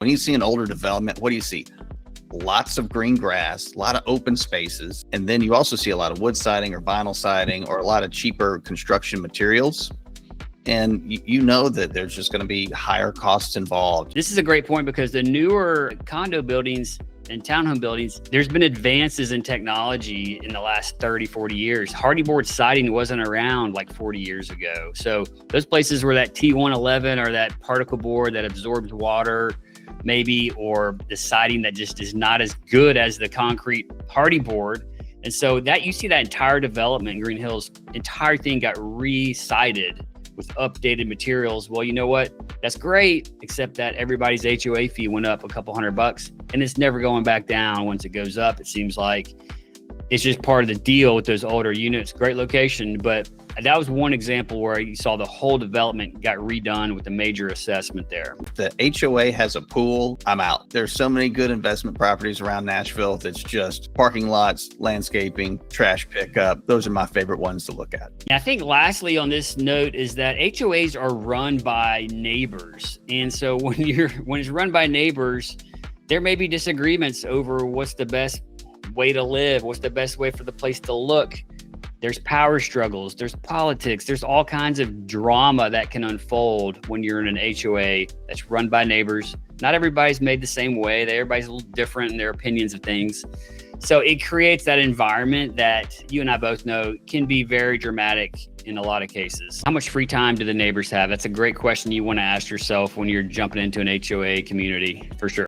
When you see an older development, what do you see? Lots of green grass, a lot of open spaces. And then you also see a lot of wood siding or vinyl siding or a lot of cheaper construction materials. And you know that there's just going to be higher costs involved. This is a great point because the newer condo buildings and townhome buildings, there's been advances in technology in the last 30, 40 years. Hardy board siding wasn't around like 40 years ago. So those places where that T111 or that particle board that absorbs water, maybe, or the siding that just is not as good as the concrete hardy board. And so that you see that entire development in Green Hills, entire thing got re-sided with updated materials. Well, you know what? That's great, except that everybody's HOA fee went up a couple $100 and it's never going back down once it goes up. It seems like it's just part of the deal with those older units. Great location, but that was one example where you saw the whole development got redone with a major assessment there. If the HOA has a pool, I'm out. There's so many good investment properties around Nashville that's just parking lots, landscaping, trash pickup. Those are my favorite ones to look at. I think lastly on this note is that HOAs are run by neighbors. And so when it's run by neighbors, there may be disagreements over what's the best way to live, what's the best way for the place to look. There's power struggles, there's politics, there's all kinds of drama that can unfold when you're in an HOA that's run by neighbors. Not everybody's made the same way. Everybody's a little different in their opinions of things. So it creates that environment that you and I both know can be very dramatic in a lot of cases. How much free time do the neighbors have? That's a great question you want to ask yourself when you're jumping into an HOA community, for sure.